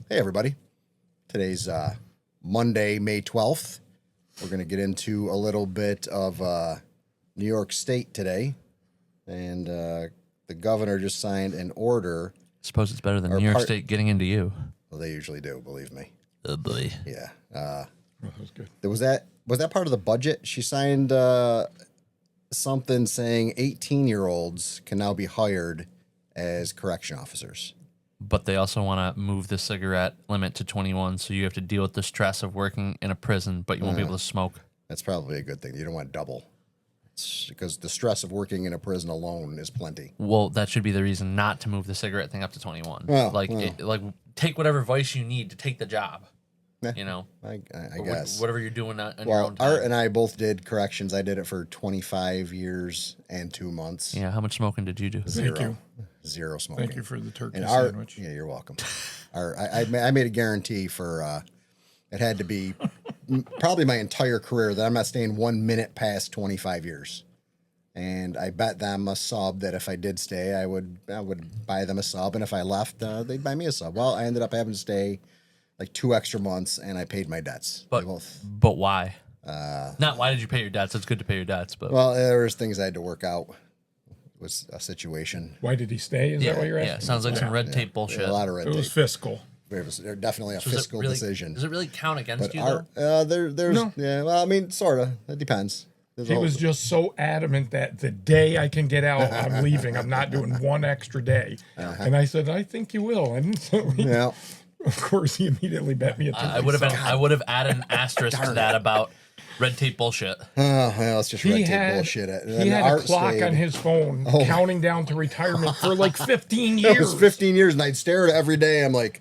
Hey, everybody. Today's Monday, May 12th. We're going to get into a little bit of New York State today. And the governor just signed an order. I suppose it's better than New York State getting into you. Well, they usually do, believe me. Oh, boy. Yeah. Well, that was good. Was that part of the budget? She signed something saying 18-year-olds can now be hired as correction officers. But they also want to move the cigarette limit to 21, so you have to deal with the stress of working in a prison, but you won't be able to smoke. That's probably a good thing. You don't want double. Because the stress of working in a prison alone is plenty. Well, that should be the reason not to move the cigarette thing up to 21. Well. Take whatever advice you need to take the job. Yeah, you know, I guess. Whatever you're doing on your own time. Art and I both did corrections. I did it for 25 years and 2 months. Yeah, how much smoking did you do? Thank you. Zero smoking. Thank you for the turkey and sandwich. Yeah, you're welcome. I made a guarantee for it had to be probably my entire career that I'm not staying 1 minute past 25 years. And I bet them a sub that if I did stay, I would buy them a sub, and if I left, they'd buy me a sub. Well, I ended up having to stay like 2 extra months, and I paid my debts. But why? Not why did you pay your debts? It's good to pay your debts, but there was things I had to work out. It was a situation. Why did he stay? Is that what you're asking? Yeah, sounds like some red tape bullshit. A lot of red It tape. was fiscal. It was definitely a fiscal decision. Does it really count against But you, though? there's No. Yeah, well, I mean, sort of. It depends. He was just so adamant that the day I can get out, I'm leaving. I'm not doing one extra day. And I said, I think you will. And so Yeah. of course, he immediately bet me a turkey. I would have added an asterisk to that about red tape bullshit. Well, it's just red tape bullshit. He had a clock on his phone counting down to retirement for like 15 It years. was 15 years, and I'd stare at it every day. I'm like,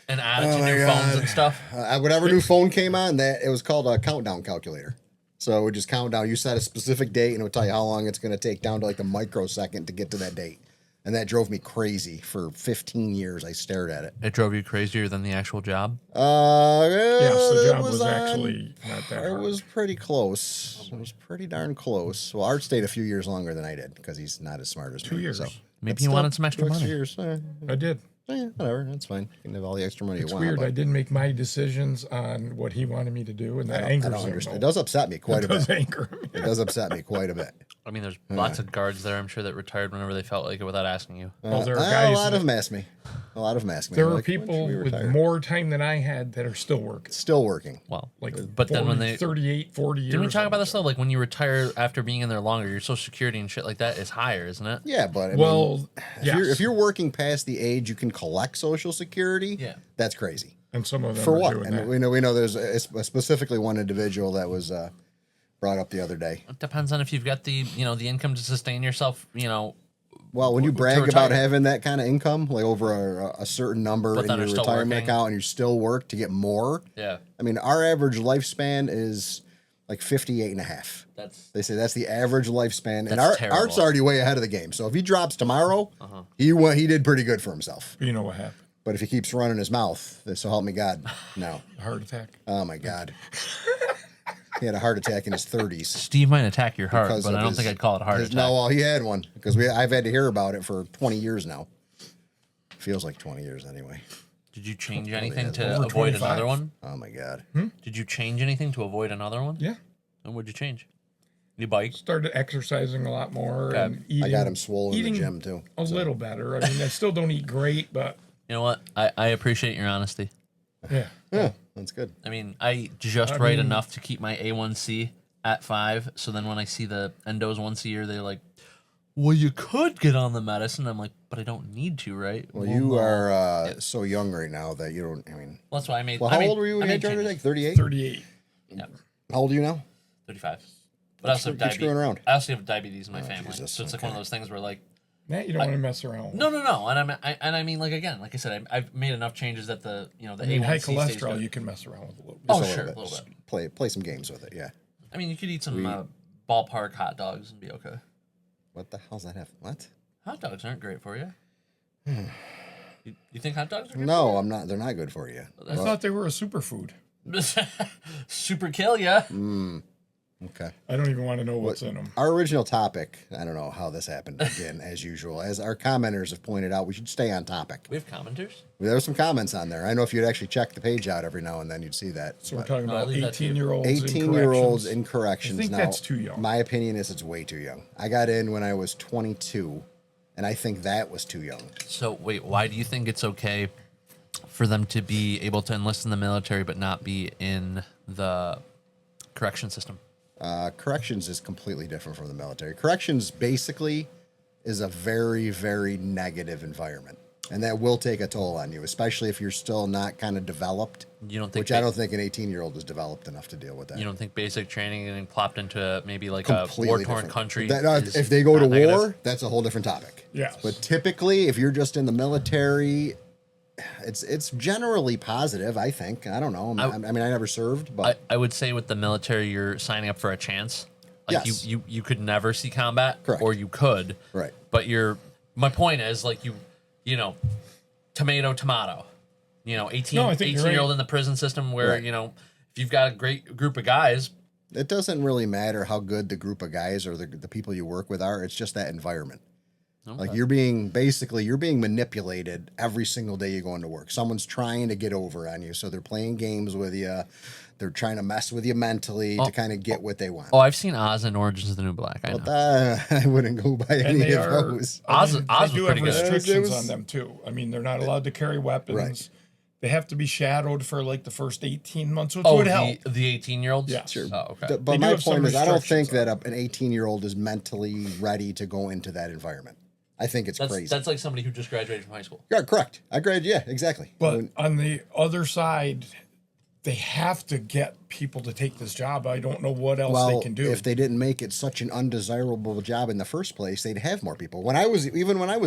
And add it to new phones and stuff. whatever new phone came on, it was called a countdown calculator. So it would just count down. You set a specific date, and it would tell you how long it's going to take down to like the microsecond to get to that date. And that drove me crazy. For 15 years, I stared at it. It drove you crazier than the actual job? Yes, the job was actually not that hard. It was pretty close. It was pretty darn close. Well, Art stayed a few years longer than I did because he's not as smart as me. 2 years. So. Maybe he wanted some extra money. Years. I did. Whatever. That's fine. You can have all the extra money It's you want. weird. but I didn't make my decisions on what he wanted me to do, and that angers I don't him. understand. It does upset me quite a It does bit. anger him. It does upset me quite a bit. I mean, there's lots of guards there, I'm sure, that retired whenever they felt like it without asking you. Well, there are A guys. lot of them ask me. A lot of them ask me. There They're are like, people "When should we with retire?" more time than I had that are still working. Still working. Well, Like, but then when 38, 40 years. Didn't we talk about this, though? Like, when you retire after being in there longer, your Social Security and shit like that is higher, isn't it? Yeah, but I Well, mean, yes. if you're working past the age you can collect Social Security, that's crazy. And some of them For are what? doing And that. we know there's specifically one individual that was brought up the other day. It depends on if you've got the income to sustain yourself, Well, when you brag retire. about having that kind of income, like over a certain number But in then your are still retirement working. account, and you still work to get more. Yeah. I mean, our average lifespan is like 58 and a half. They say that's the average lifespan. And That's terrible. Art's already way ahead of the game. So if he drops tomorrow, he did pretty good for himself. You know what happened? But if he keeps running his mouth, so help me God, no. A heart attack. Oh, my God. He had a heart attack in his 30s. Steve might attack your heart, Because but of I don't his- think I'd call it a heart attack. No, well, he had one because I've had to hear about it for 20 years now. Feels like 20 years anyway. Did you change anything to Over avoid 25. another one? Oh, my God. Did you change anything to avoid another one? Yeah. And what'd you change? New bike? Started exercising a lot more Okay. and eating. I got him swollen in the eating gym, too. A little better. I mean, I still don't eat great, but You know what? I appreciate your honesty. yeah. Yeah, that's good. I mean, I eat just right enough to keep my A1C at 5. So then when I see the endos once a year, they're like, well, you could get on the medicine. I'm like, but I don't need to, right? Well, you are so young right now that you don't, I mean. Well, that's why I made. Well, how old were you when you had your heart attack? 38? 38. Yeah, How old are you now? 35. But I also have Keep screwing diabetes. around. I also have diabetes in my family, Jesus, so it's like one of those things where like, Matt, you don't want to mess around. no, and I mean like again, like I said, I've made enough changes that the the I mean, A1C high stays cholesterol, good. you can mess around with a little bit. Oh, Just sure, a little bit. Play some games with it, yeah. I mean, you could eat some ballpark hot dogs and be okay. What the hell's that have? What? Hot dogs aren't great for you. You think hot dogs are good? No, I'm not. They're not good for you. I thought they were a superfood. Super kill ya. Okay. I don't even want to know what's in them. Our original topic, I don't know how this happened again, as usual. As our commenters have pointed out, we should stay on topic. We have commenters? There were some comments on there. I know if you'd actually check the page out every now and then, you'd see that. So we're talking No, I about leave that to you. 18-year-olds 18-year-olds in corrections. I think Now, that's too young. My opinion is it's way too young. I got in when I was 22, and I think that was too young. So, wait, why do you think it's okay for them to be able to enlist in the military but not be in the correction system? Corrections is completely different from the military. Corrections basically is a very, very negative environment. And that will take a toll on you, especially if you're still not kind of developed. You don't think which I don't think an 18-year-old is developed enough to deal with that. You don't think basic training getting plopped into maybe like Completely a war-torn different. country? If they go to not negative? war, that's a whole different topic. Yes. But typically, if you're just in the military, it's generally positive, I think. I don't know. I mean, I never served, but I would say with the military, you're signing up for a chance. Like Yes. you could never see combat, Correct. or you could. Right. But my point is like tomato. 18 No, I think you're 18-year-old right. in the prison system where, Right. if you've got a great group of guys, it doesn't really matter how good the group of guys or the people you work with are. It's just that environment. Like you're being manipulated every single day you go into work. Someone's trying to get over on you, so they're playing games with you. They're trying to mess with you mentally to kind of get what they want. I've seen Oz and Orange is the New Black. I know. But I wouldn't go by And any they of are. those. Oz They was do pretty have good. restrictions It was- on them too. I mean, they're not allowed to carry weapons. Right. They have to be shadowed for like the first 18 months, which Oh, would help. the 18-year-olds? Yeah. Sure. Oh, okay. But They do my have some point is, I don't think restrictions that an 18-year-old is mentally ready to go into that environment. I think it's crazy. That's like somebody who just graduated from high school. Yeah, correct. I agree. Yeah, exactly. But on the other side, they have to get people to take this job. I don't know what else they can do. If they didn't make it such an undesirable job in the first place, they'd have more people. When I was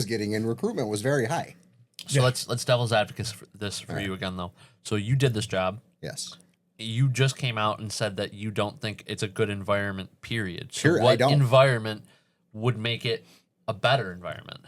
getting in, recruitment was very high. So let's devil's advocate for this for you again though. So you did this job. Yes. You just came out and said that you don't think it's a good environment, period. So Sure, I what don't. environment would make it a better environment?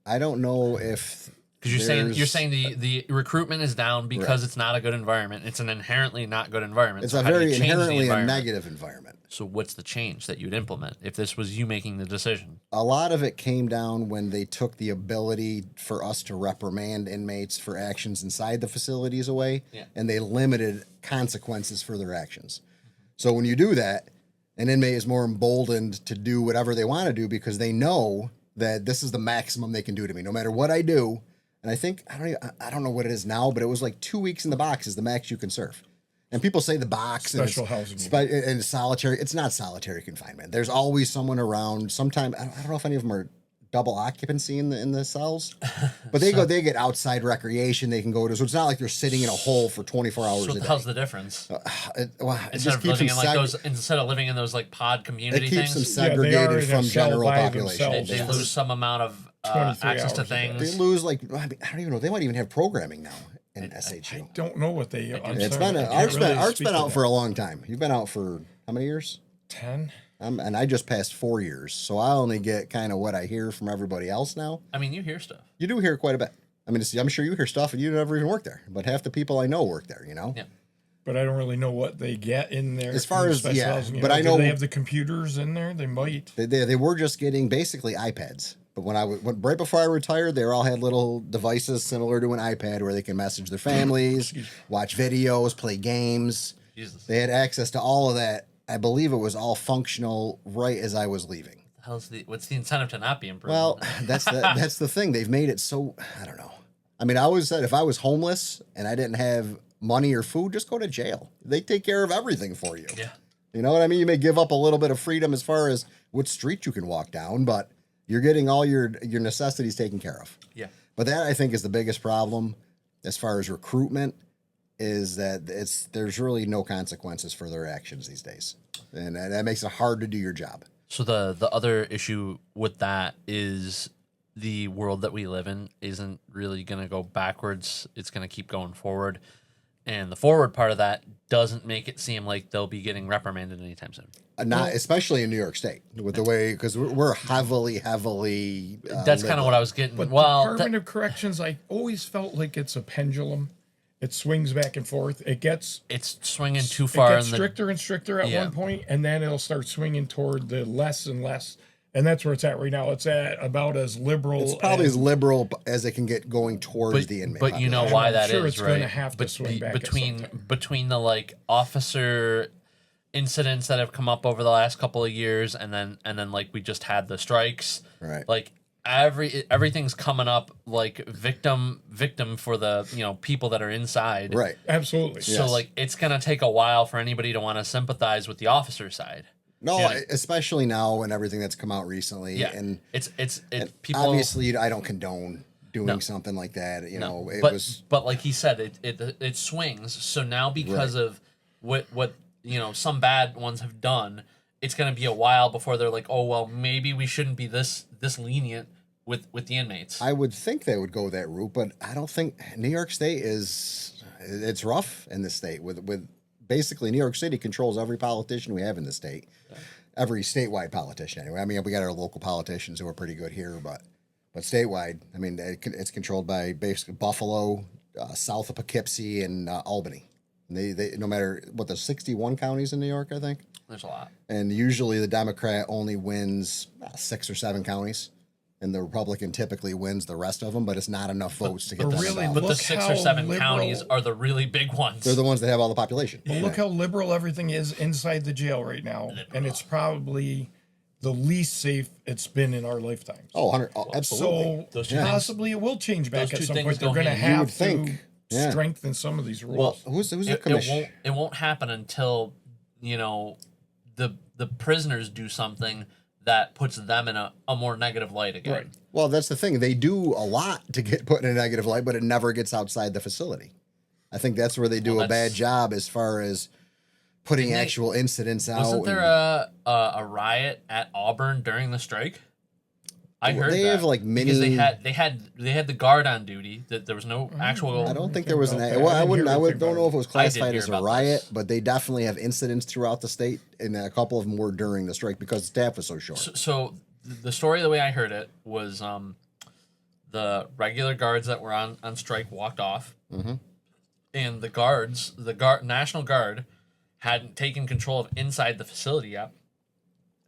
I don't know if Because you're saying the recruitment is down because it's not a good environment. It's an inherently not good environment. it's So a how do you very change the inherently a environment? negative environment. So what's the change that you'd implement if this was you making the decision? A lot of it came down when they took the ability for us to reprimand inmates for actions inside the facilities away, and they limited consequences for their actions. So when you do that, an inmate is more emboldened to do whatever they want to do because they know that this is the maximum they can do to me, no matter what I do. And I think, I don't know what it is now, but it was like 2 weeks in the box is the max you can serve. And people say the box Special and housing. and solitary. It's not solitary confinement. There's always someone around. Sometimes I don't know if any of them are double occupancy in the cells, but they get outside recreation. They can go to. So it's not like you're sitting in a hole for 24 hours a day. How's the difference? It Instead of living in like instead of living in those like pod community It keeps them things, they are segregated in a from cell general by population. themselves. they lose some amount of 23 access to hours a day. They things. lose I don't even know. They might even have programming now in SHU. Don't know what they. I'm It's sorry, been I can't really Art's speak been to out that. for a long time. You've been out for how many years? 10. And I just passed 4 years, so I only get kind of what I hear from everybody else now. I mean, you hear stuff. You do hear quite a bit. I mean, I'm sure you hear stuff, and you never even work there. But half the people I know work there. Yeah. But I don't really know what they get in there. As far in as- special yeah, housing, but I do know- they have the computers in there. They might. They were just getting basically iPads. But right before I retired, they all had little devices similar to an iPad where they can message their families, watch videos, play games. Jesus. They had access to all of that. I believe it was all functional right as I was leaving. What's the incentive to not be in prison? Well, that's the thing. They've made it so, I don't know. I mean, I always said if I was homeless and I didn't have money or food, just go to jail. They take care of everything for you. yeah. You know what I mean? You may give up a little bit of freedom as far as what street you can walk down, but you're getting all your necessities taken care of. Yeah. But that, I think, is the biggest problem as far as recruitment, is that there's really no consequences for their actions these days. And that makes it hard to do your job. So the other issue with that is the world that we live in isn't really going to go backwards. It's going to keep going forward. And the forward part of that doesn't make it seem like they'll be getting reprimanded anytime soon. Not especially in New York State with the way, because we're heavily. That's kind of what I was getting. But Well, Department of Corrections, I always felt like it's a pendulum. It swings back and forth. It's swinging too It far gets in the stricter and stricter at Yeah. one point, and then it'll start swinging toward the less and less. And that's where it's at right now. It's at about as liberal. It's probably as liberal as it can get going towards the inmate. But you know population. why I'm that is, sure it's right? gonna have to swing back at some time. between the like officer incidents that have come up over the last couple of years, and then like we just had the strikes, Right. like everything's coming up like victim for the people that are inside, Right. Absolutely. So Yes. like it's gonna take a while for anybody to want to sympathize with the officer side. No, Yeah. especially now and everything that's come out recently. Yeah, And it's people obviously, I don't condone doing No. something like that. You know, it but was but like he said, it swings. So now because of what some bad ones have done, it's gonna be a while before they're like, oh well, maybe we shouldn't be this lenient with the inmates. I would think they would go that route, but I don't think New York State it's rough in the state with basically New York City controls every politician we have in the state. Every statewide politician anyway. I mean, we got our local politicians who are pretty good here, but statewide, I mean, it's controlled by basically Buffalo, south of Poughkeepsie, and Albany. And they no matter what, there's 61 counties in New York, I think. There's a lot. And usually the Democrat only wins 6 or 7 counties, and the Republican typically wins the rest of them, but it's not enough votes to get them really involved. But the Look 6 how or 7 liberal- counties are the really big ones. They're the ones that have all the population. But look how liberal everything is inside the jail right now, and it's probably the least safe it's been in our lifetimes. Oh, 100, absolutely. So Those two things- possibly it will change back those at two some things point. They're go going to hand in hand. have You would to think, yeah. strengthen some of these rules. Well, who's the it commission? won't happen until the prisoners do something that puts them in a more negative light again. Right. Well, that's the thing. They do a lot to get put in a negative light, but it never gets outside the facility. I think that's where they do a bad job as far as putting actual incidents out. Wasn't there a riot at Auburn during the strike? I heard they that. have like mini. Because they had the guard on duty. That there was no actual. I don't think there was an. about that. Well, I I didn't wouldn't. hear I anything don't know if it was classified hear as a about riot, this. but they definitely have incidents throughout the state, and a couple of them were during the strike because the staff was so short. So the story, the way I heard it, was the regular guards that were on strike walked off, and the National Guard hadn't taken control of inside the facility yet.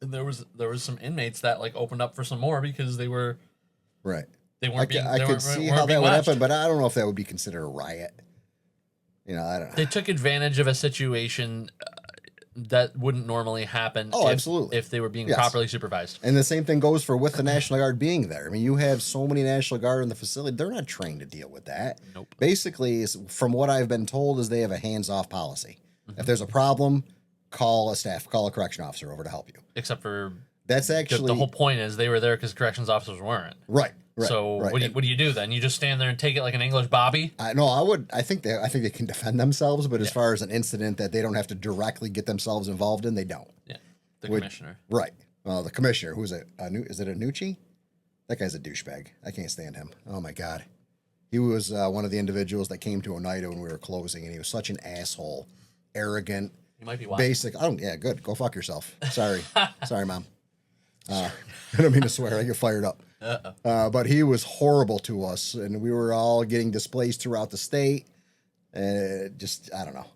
And there was some inmates that like opened up for some more because they were Right. they I weren't being. could they weren't, see weren't how being that would watched. happen, but I don't know if that would be considered a riot. You know, I don't know. They took advantage of a situation that wouldn't normally happen. Oh, absolutely. If they were being Yes. properly supervised. And the same thing goes for with the National Guard being there. I mean, you have so many National Guard in the facility; they're not trained to deal with that. Nope. Basically, from what I've been told, is they have a hands-off policy. If there's a problem, call a correction officer over to help you. Except for That's the actually whole point is they were there because corrections officers weren't. right. Right. So right. what do you do then? You just stand there and take it like an English Bobby? I think they can defend themselves, but as far as an incident that they don't have to directly get themselves involved in, they don't. Yeah, the commissioner. Right. Well, the commissioner, who's is it Anucci? That guy's a douchebag. I can't stand him. Oh my God. He was one of the individuals that came to Oneida when we were closing, and he was such an asshole, arrogant, You might be watching. basic. Yeah, good. Go fuck yourself. Sorry. Sorry, Mom. I don't mean to swear. I get fired up. But he was horrible to us, and we were all getting displaced throughout the state. And I don't know.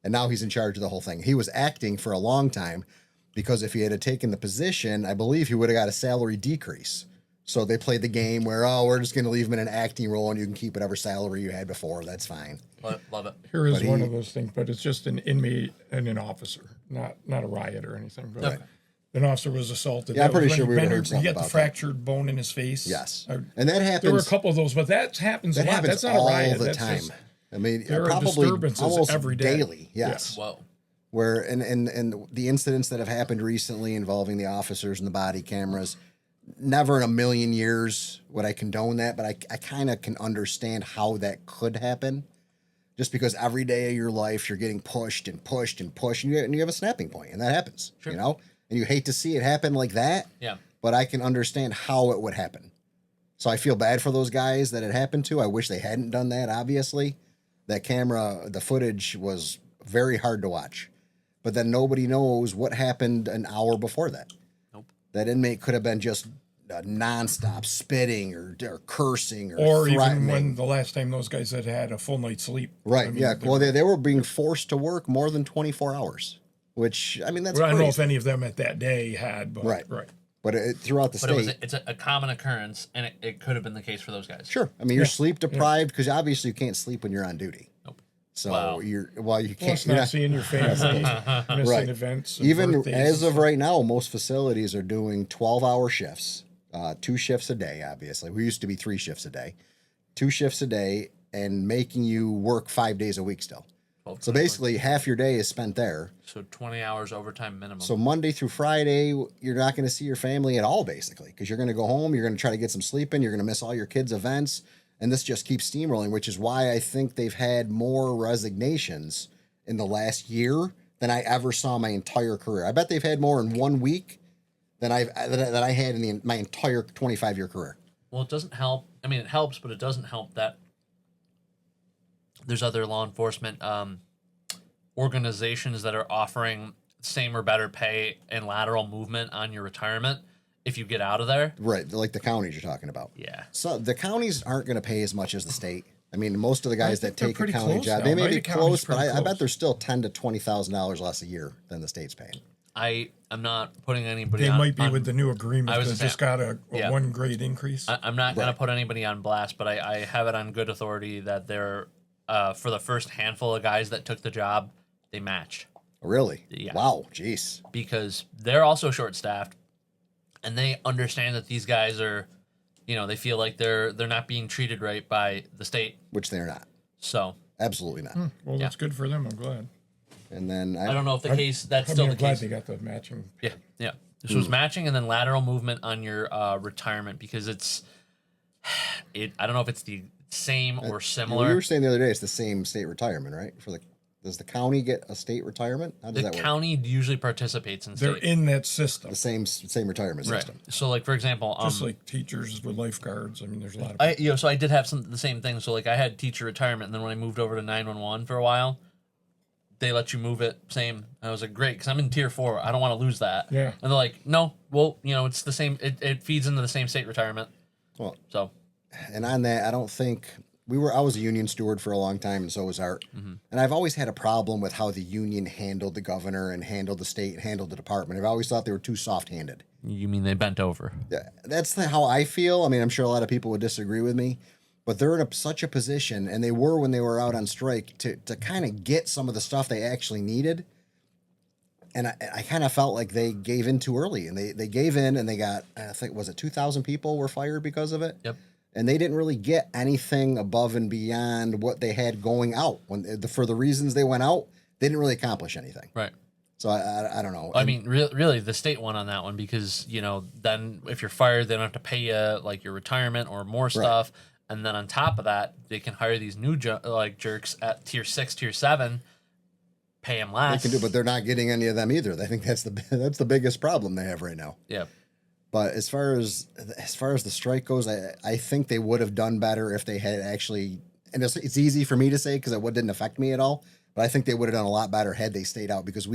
And now he's in charge of the whole thing. He was acting for a long time because if he had taken the position, I believe he would have got a salary decrease. So they played the game where, we're just going to leave him in an acting role and you can keep whatever salary you had before. That's fine. Love it. Here is one of those things, but it's just an inmate and an officer, not a riot or anything. But Okay. an officer was assaulted. Yeah, I'm That was pretty when sure we would've Bender- heard something He got the about that. fractured bone in his face. Yes. I- And that happens. There were a couple of those, but that happens a lot. happens That's not a all riot. the That's time. just- I mean, there are probably disturbances almost every day. daily. Yes. Whoa. Where and the incidents that have happened recently involving the officers and the body cameras, never in a million years would I condone that, but I kind of can understand how that could happen. Just because every day of your life you're getting pushed and pushed and pushed, and you have a snapping point, and that happens. Sure. You know, and you hate to see it happen like that. Yeah. But I can understand how it would happen. So I feel bad for those guys that it happened to. I wish they hadn't done that. Obviously, that camera, the footage was very hard to watch. But then nobody knows what happened an hour before that. Nope. That inmate could have been just nonstop spitting or cursing Or even threatening. when the last time those guys had a full night's sleep. Right. I mean, Yeah. Well, they were being forced to work more than 24 hours, which, I mean, that's I don't know if crazy. any of them at that day had, but Right. right. But throughout the But state. it's a common occurrence, and it could have been the case for those guys. Sure. I mean, you're sleep deprived because obviously you can't sleep when you're on duty. Nope. So Wow. you can't. Plus, You're not not, seeing your family, missing Right. events. And even birthdays as and of right now, most facilities are doing 12-hour shifts, 2 shifts a day. Obviously, we used to be 3 shifts a day, 2 shifts a day, and making you work 5 days a week still. 12, So basically, half your day is spent there. So 20 hours overtime minimum. So Monday through Friday, you're not going to see your family at all, basically, because you're going to go home, you're going to try to get some sleep in, you're going to miss all your kids' events, and this just keeps steamrolling, which is why I think they've had more resignations in the last year than I ever saw in my entire career. I bet they've had more in 1 week than I had in my entire 25-year career. Well, it doesn't help. I mean, it helps, but it doesn't help that there's other law enforcement organizations that are offering same or better pay and lateral movement on your retirement if you get out of there. Right, like the counties you're talking about. Yeah. So the counties aren't going to pay as much as the state. I mean, most of the guys think that they're take a pretty county close job, now, they may right? be The county's close, but pretty I bet close. they're still $10,000 to $20,000 less a year than the state's paying. I'm not putting anybody They on. might be on- with the new agreement I was that gonna say, just got a yeah. 1 grade increase. I'm not going Right. to put anybody on blast, but I have it on good authority that they're, for the first handful of guys that took the job, they matched. Really? Yeah. Wow. Jeez. Because they're also short-staffed, and they understand that these guys are, they feel like they're not being treated right by the state. Which they're not. So Absolutely not. Well, that's good for them. I'm glad. And then I don't know if that's I still mean, the I'm glad case. they got the matching. Yeah, yeah. This was matching, and then lateral movement on your retirement because I don't know if it's the same or You similar. were saying the other day it's the same state retirement, right? Does the county get a state retirement? How does The that work? county usually participates in They're state. in that system, The same retirement Right. system. So, like for example, just like teachers with lifeguards. I mean, there's a lot of. so I did have the same thing. So, like, I had teacher retirement, and then when I moved over to 911 for a while, they let you move it. Same. I was like, great, because I'm in tier 4. I don't want to lose that. Yeah. And they're like, no, well, it's the same. It feeds into the same state retirement. Well, So, and on that, I don't think I was a union steward for a long time, and so was Art. And I've always had a problem with how the union handled the governor and handled the state and handled the department. I've always thought they were too soft-handed. you mean they bent over? That's how I feel. I mean, I'm sure a lot of people would disagree with me, but they're in such a position, and they were when they were out on strike, to kind of get some of the stuff they actually needed. And I kind of felt like they gave in too early, and they gave in, and they got, I think, was it 2,000 people were fired because of it? Yep. And they didn't really get anything above and beyond what they had going out. For the reasons they went out, they didn't really accomplish anything. Right. So I don't know. I mean, really, the state won on that one because then if you're fired, they don't have to pay you like your retirement or more stuff, and then on top of that, they can hire these new jerks at tier 6, tier 7, pay them less. They can do, but they're not getting any of them either. I think that's the biggest problem they have right now. Yeah. But as far as the strike goes, I think they would have done better if they had actually. And it's easy for me to say because it didn't affect me at all. But I think they would have done a lot better had they stayed out because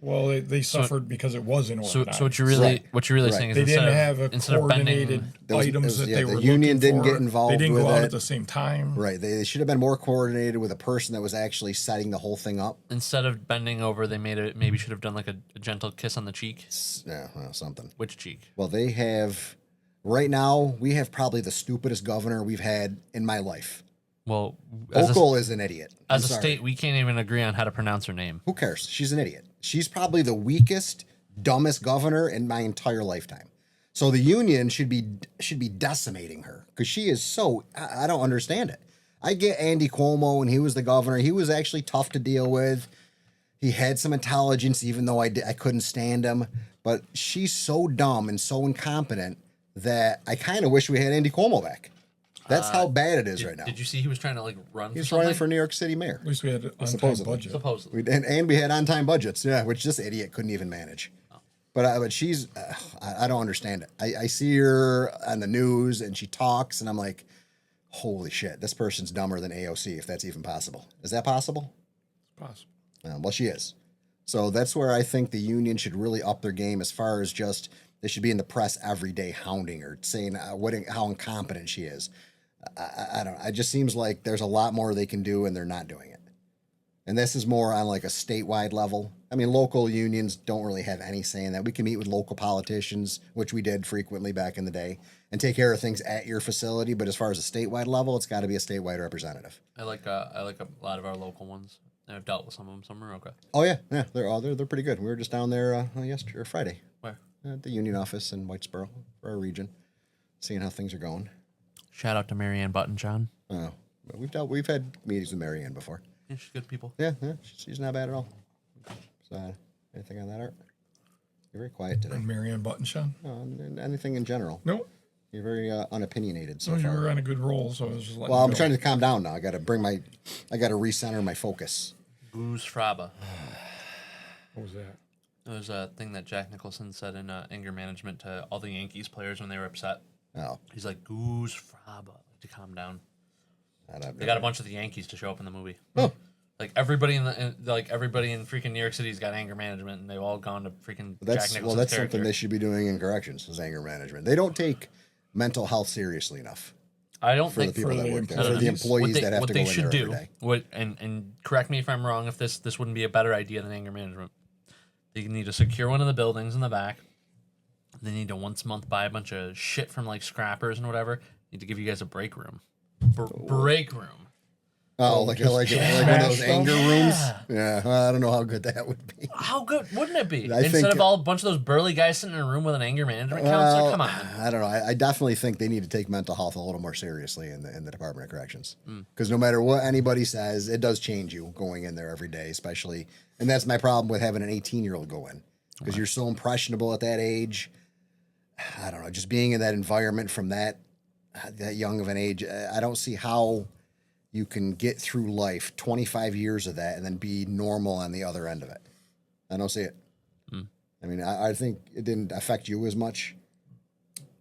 Well, they suffered because it wasn't So organized. what you're really saying is They didn't instead have of, a instead of coordinated bending, items that they were the union looking didn't for. get involved They didn't with go out it. at the same time. Right. They should have been more coordinated with a person that was actually setting the whole thing up. instead of bending over, they maybe should have done like a gentle kiss on the cheek. Yeah, well, something. Which cheek? Well, they have. Right now, we have probably the stupidest governor we've had in my life. Well, as Hochul is an idiot. a I'm sorry. state, we can't even agree on how to pronounce her name. Who cares? She's an idiot. She's probably the weakest, dumbest governor in my entire lifetime. So the union should be decimating her because she is so. I don't understand it. I get Andy Cuomo when he was the governor. He was actually tough to deal with. He had some intelligence, even though I couldn't stand him. But she's so dumb and so incompetent that I kind of wish we had Andy Cuomo back. That's how bad it is right now. Did you see he was trying to run? He's for something? running for New York City mayor. At least we had an on-time Supposedly. budget. Supposedly. And we had on-time budgets, yeah, which this idiot couldn't even manage. But she's, I don't understand it. I see her on the news and she talks and I'm like, holy shit, this person's dumber than AOC, if that's even possible. Is that possible? It's possible. Well, she is. So that's where I think the union should really up their game as far as just They should be in the press every day hounding her, saying how incompetent she is. I don't know. It just seems like there's a lot more they can do, and they're not doing it. And this is more on like a statewide level. I mean, local unions don't really have any say in that. We can meet with local politicians, which we did frequently back in the day, and take care of things at your facility. But as far as a statewide level, it's got to be a statewide representative. I like a lot of our local ones. I've dealt with some of them. Some are okay. Oh yeah, they're pretty good. We were just down there yesterday or Friday. Where? At the union office in Whitesboro for our region, seeing how things are going. Shout out to Marianne Button, John. Oh, we've had meetings with Marianne before. Yeah, she's good people. Yeah, she's not bad at all. So, anything on that, Art? You're very quiet today. And Marianne Buttonshaw? Anything in general? No. You're very unopinionated so No, you far. were on a good roll, so I was just letting Well, you I'm go. trying to calm down now. I got to recenter my focus. Goose Fraba. What was that? It was a thing that Jack Nicholson said in anger management to all the Yankees players when they were upset. Oh, He's like, Goose Fraba, to calm down. I don't They got a bunch of the Yankees to show up in the movie. Oh. Like everybody in freaking New York City's got anger management, and they've all gone to freaking Jack Nicholson's that's character. something they should be doing in corrections is anger management. They don't take mental health seriously enough I don't for the think people that the work there, employees. for the employees that have what to they go in should there do, every day. and correct me if I'm wrong, if this wouldn't be a better idea than anger management. They need to secure one of the buildings in the back. They need to once a month buy a bunch of shit from like scrappers and whatever. Need to give you guys a break room. Break room. Oh, like one of those Smash anger them? rooms? Yeah, well, I don't know how good that would be. How good wouldn't it be? I Instead think- of all a bunch of those burly guys sitting in a room with an anger management counselor, Well, come on. I don't know. I definitely think they need to take mental health a little more seriously in the Department of Corrections. Because no matter what anybody says, it does change you going in there every day, especially. And that's my problem with having an 18-year-old go in. Because you're so impressionable at that age. I don't know. Just being in that environment from that young of an age, I don't see how you can get through life, 25 years of that, and then be normal on the other end of it. I don't see it. I mean, I think it didn't affect you as much.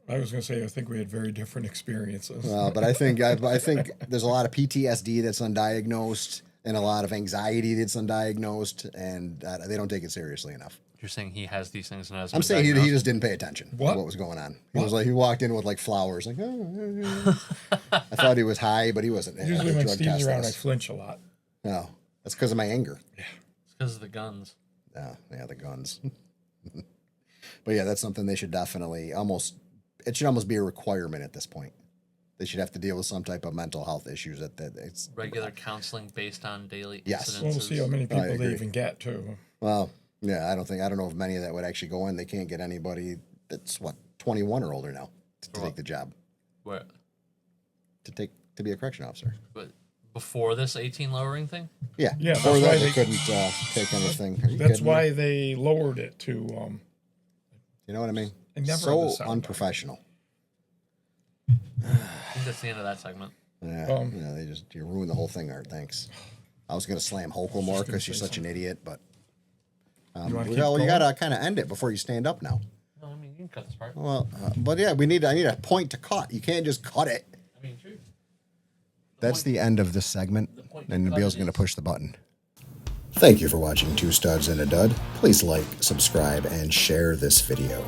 I was going to say, I think we had very different experiences. But I think there's a lot of PTSD that's undiagnosed and a lot of anxiety that's undiagnosed, and they don't take it seriously enough. You're saying he has these things and has I'm saying he just didn't pay attention to what was going on. He was like, he walked in with like flowers, like, I thought he was high, but he wasn't. Usually when Drug Steve's test around, I us. flinch a lot. No, that's because of my anger. It's because of the guns. Yeah, the guns. But yeah, that's something they should definitely it should almost be a requirement at this point. They should have to deal with some type of mental health issues that it's Regular counseling based on daily Yes. incidences. Well, we'll see how many people agree. they even get, too. well, yeah, I don't know if many of that would actually go in. They can't get anybody that's 21 or older now to take the job Where, to be a correction officer. but before this 18 lowering thing? Yeah, Yeah, before that's that why they they- couldn't take anything. Are you That's kidding me? why they lowered it to, You know what I mean? I never So had the sound unprofessional. I think that's the end of that segment. Yeah, you ruined the whole thing, Art. Thanks. I was gonna slam Hochul more because she's say such an idiot, but you want to keep well, you going? gotta kind of end it before you stand up now. No, I mean, you can cut this part. Well, but yeah, I need a point to cut. You can't just cut it. I mean, true. That's the end of this segment, point and to cut Nabil's it going to is- push the button. Thank you for watching Two Studs and a Dud. Please like, subscribe, and share this video.